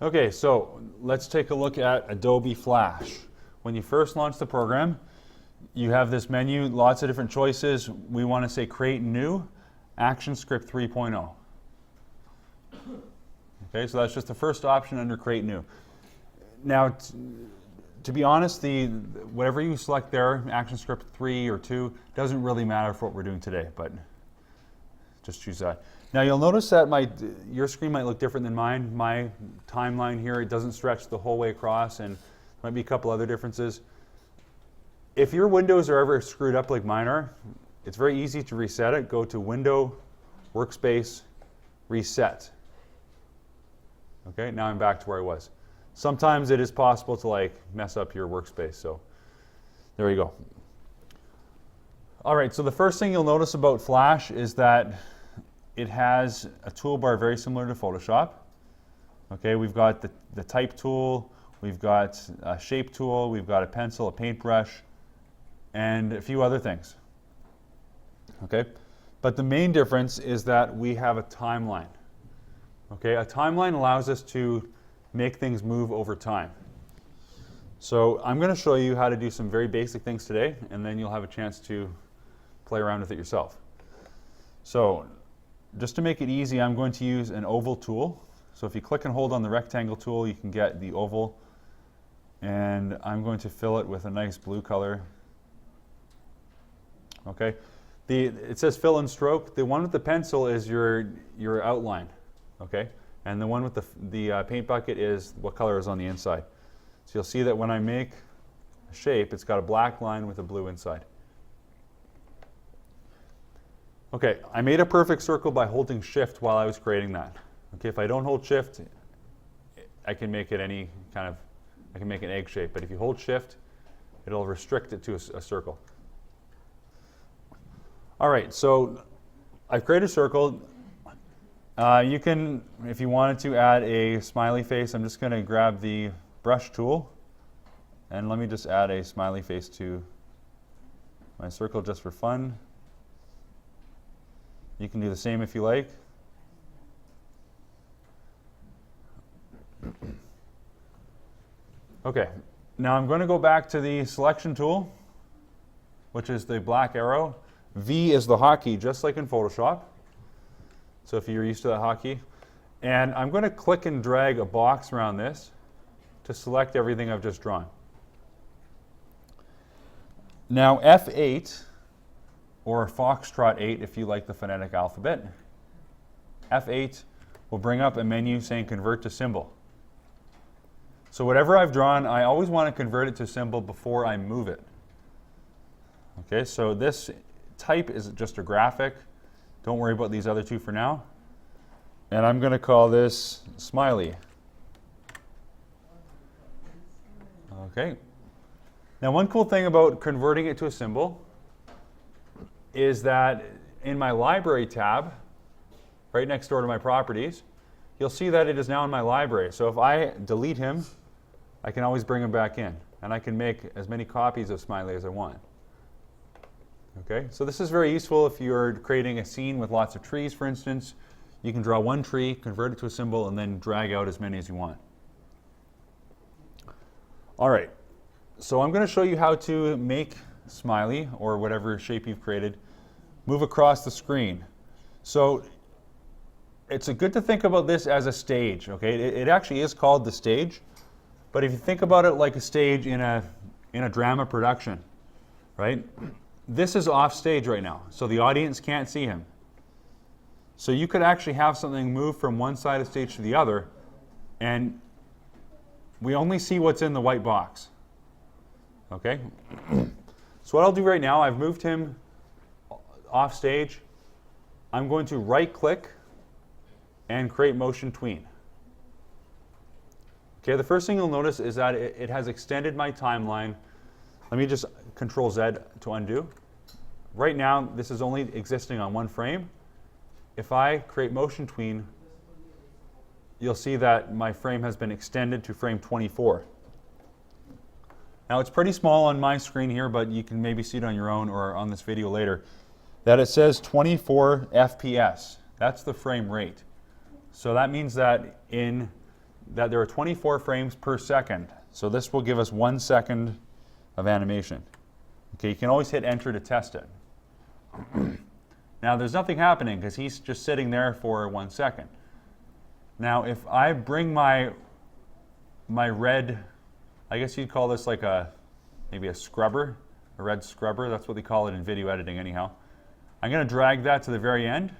Okay, so let's take a look at Adobe Flash. When you first launch the program, you have this menu, lots of different choices. We want to say Create New, Actionscript 3.0. Okay, so that's just the first option under Create New. Now, to be honest, whatever you select there, Actionscript 3 or 2, doesn't really matter for what we're doing today, but just choose that. Now you'll notice that your screen might look different than mine. My timeline here, it doesn't stretch the whole way across, and there might be a couple other differences. If your windows are ever screwed up like mine are, it's very easy to reset it. Go to Window, Workspace, Reset. Okay, now I'm back to where I was. Sometimes it is possible to mess up your workspace, so there you go. All right, so the first thing you'll notice about Flash is that it has a toolbar very similar to Photoshop. Okay, we've got the type tool, we've got a shape tool, we've got a pencil, a paintbrush, and a few other things. Okay, but the main difference is that we have a timeline. Okay, a timeline allows us to make things move over time. So I'm going to show you how to do some very basic things today, and then you'll have a chance to play around with it yourself. So just to make it easy, I'm going to use an oval tool. So if you click and hold on the rectangle tool, you can get the oval. And I'm going to fill it with a nice blue color. Okay. It says fill and stroke. The one with the pencil is your outline. Okay. And the one with the paint bucket is what color is on the inside. So you'll see that when I make a shape, it's got a black line with a blue inside. Okay, I made a perfect circle by holding Shift while I was creating that. Okay, if I don't hold Shift, I can make it I can make an egg shape. But if you hold Shift, it'll restrict it to a circle. All right, so I've created a circle. You can, if you wanted to add a smiley face, I'm just going to grab the brush tool. And let me just add a smiley face to my circle just for fun. You can do the same if you like. Okay, now I'm going to go back to the selection tool, which is the black arrow. V is the hotkey, just like in Photoshop. So if you're used to that hotkey. And I'm going to click and drag a box around this to select everything I've just drawn. Now F8, or Foxtrot 8 if you like the phonetic alphabet, F8 will bring up a menu saying convert to symbol. So whatever I've drawn, I always want to convert it to symbol before I move it. Okay, so this type is just a graphic. Don't worry about these other two for now. And I'm going to call this smiley. Okay. Now one cool thing about converting it to a symbol is that in my library tab, right next door to my properties, you'll see that it is now in my library. So if I delete him, I can always bring him back in. And I can make as many copies of Smiley as I want. Okay, so this is very useful if you're creating a scene with lots of trees, for instance. You can draw one tree, convert it to a symbol, and then drag out as many as you want. All right, so I'm going to show you how to make Smiley, or whatever shape you've created, move across the screen. So it's good to think about this as a stage. Okay, it actually is called the stage, but if you think about it like a stage in a drama production, right? This is off stage right now, so the audience can't see him. So you could actually have something move from one side of the stage to the other, and we only see what's in the white box. Okay? So what I'll do right now, I've moved him off stage. I'm going to right click and create motion tween. Okay, the first thing you'll notice is that it has extended my timeline. Let me just Control Z to undo. Right now, this is only existing on one frame. If I create motion tween, you'll see that my frame has been extended to frame 24. Now it's pretty small on my screen here, but you can maybe see it on your own or on this video later, that it says 24 FPS. That's the frame rate. So that means that in that there are 24 frames per second. So this will give us 1 second of animation. Okay, you can always hit enter to test it. Now there's nothing happening because he's just sitting there for 1 second. Now if I bring my red, I guess you'd call this like maybe a scrubber, a red scrubber, that's what they call it in video editing anyhow. I'm going to drag that to the very end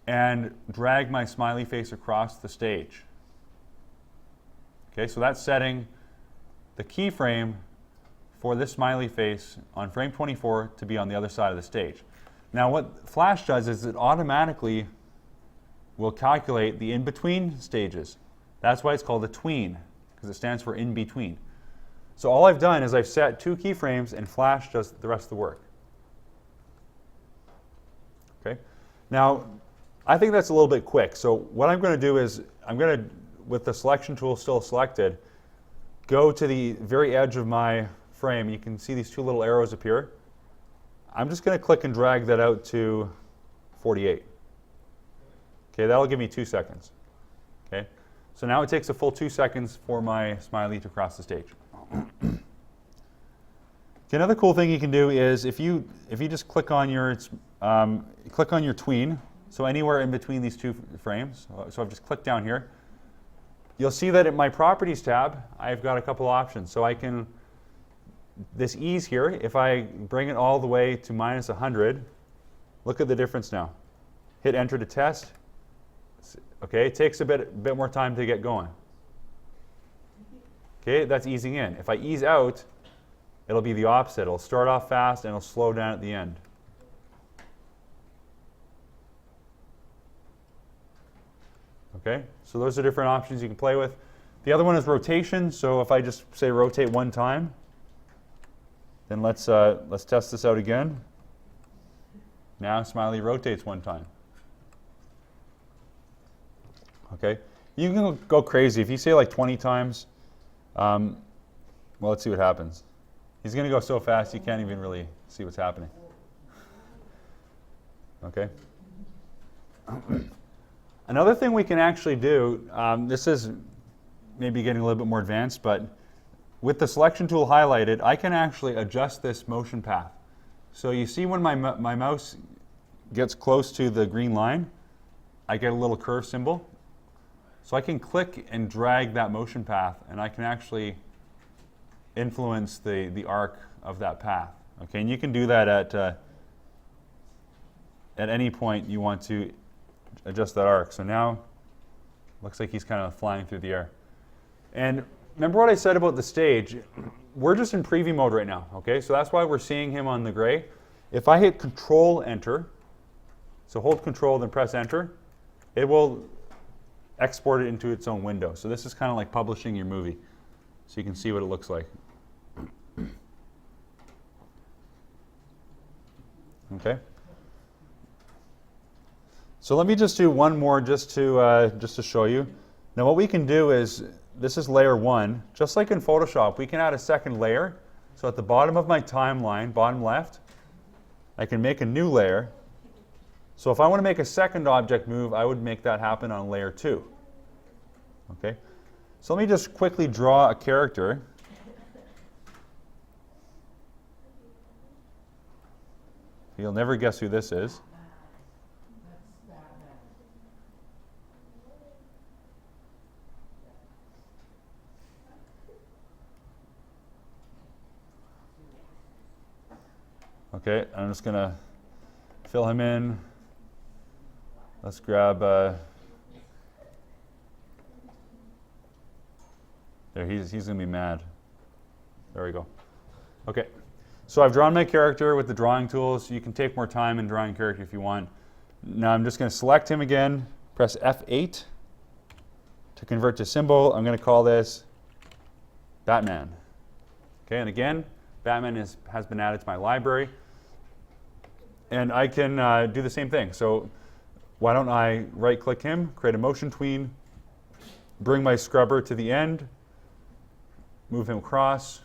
and drag my smiley face across the stage. Okay, so that's setting the keyframe for this smiley face on frame 24 to be on the other side of the stage. Now what Flash does is it automatically will calculate the in-between stages. That's why it's called a tween, because it stands for in between. So all I've done is I've set 2 keyframes and Flash does the rest of the work. Okay. Now, I think that's a little bit quick. So what I'm going to do is I'm going to, with the selection tool still selected, go to the very edge of my frame. You can see these 2 little arrows appear. I'm just going to click and drag that out to 48. Okay, that'll give me 2 seconds. Okay, so now it takes a full 2 seconds for my smiley to cross the stage. Okay, another cool thing you can do is if you just click on your tween, so anywhere in between these 2 frames. So I've just clicked down here. You'll see that in my Properties tab, I've got a couple options. So I can, this ease here, if I bring it all the way to -100, look at the difference now. Hit enter to test. Okay, it takes a bit more time to get going. Okay, that's easing in. If I ease out, it'll be the opposite. It'll start off fast and it'll slow down at the end. Okay, so those are different options you can play with. The other one is rotation. So if I just say rotate 1 time, then let's test this out again. Now smiley rotates 1 time. Okay, you can go crazy. If you say like 20 times, well, let's see what happens. He's going to go so fast you can't even really see what's happening. Okay. Another thing we can actually do, this is maybe getting a little bit more advanced, but with the selection tool highlighted, I can actually adjust this motion path. So you see when my mouse gets close to the green line, I get a little curve symbol. So I can click and drag that motion path, and I can actually influence the arc of that path. Okay, and you can do that at any point you want to adjust that arc. So now, looks like he's kind of flying through the air. And remember what I said about the stage? We're just in preview mode right now, okay? So that's why we're seeing him on the gray. If I hit Control Enter, so hold Control then press Enter, it will export it into its own window. So this is kind of like publishing your movie. So you can see what it looks like. Okay. So let me just do one more just to show you. Now what we can do is, this is layer 1. Just like in Photoshop, we can add a second layer. So at the bottom of my timeline, bottom left, I can make a new layer. So if I want to make a second object move, I would make that happen on layer 2. Okay. So let me just quickly draw a character. You'll never guess who this is. Okay, I'm just going to fill him in. Let's grab, there, he's going to be mad. There we go. Okay, so I've drawn my character with the drawing tools. You can take more time in drawing character if you want. Now I'm just going to select him again, press F8 to convert to symbol. I'm going to call this Batman. Okay, and again, Batman has been added to my library. And I can do the same thing. So why don't I right-click him, create a motion tween, bring my scrubber to the end, move him across,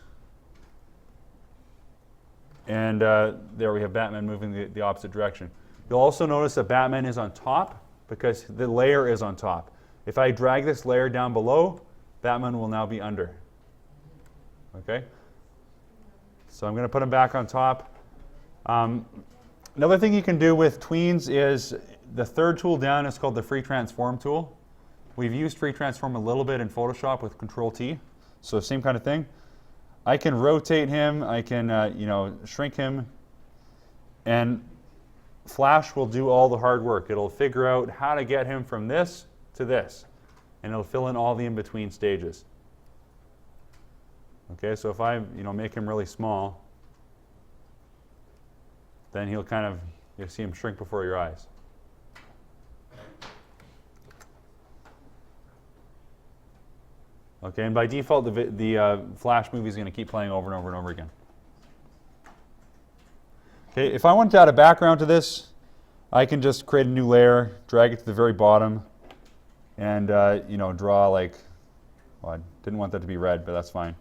and there we have Batman moving the opposite direction. You'll also notice that Batman is on top because the layer is on top. If I drag this layer down below, that one will now be under. Okay? So I'm going to put them back on top. Another thing you can do with tweens is the third tool down is called the Free Transform tool. We've used Free Transform a little bit in Photoshop with Control-T. So same kind of thing. I can rotate him, I can shrink him, and Flash will do all the hard work. It'll figure out how to get him from this to this, and it'll fill in all the in-between stages. Okay, so if I make him really small, then he'll you'll see him shrink before your eyes. Okay, and by default, the Flash movie is going to keep playing over and over and over again. Okay, if I want to add a background to this, I can just create a new layer, drag it to the very bottom, and draw like, well, I didn't want that to be red, but that's fine.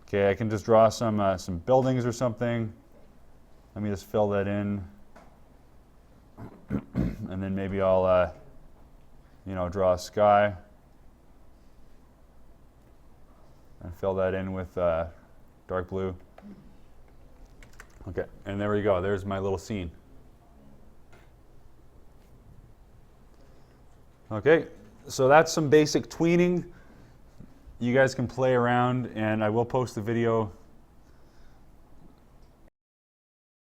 Okay, I can just draw some buildings or something. Let me just fill that in, and then maybe I'll draw a sky. And fill that in with dark blue. Okay, and there we go. There's my little scene. Okay, so that's some basic tweening. You guys can play around, and I will post the video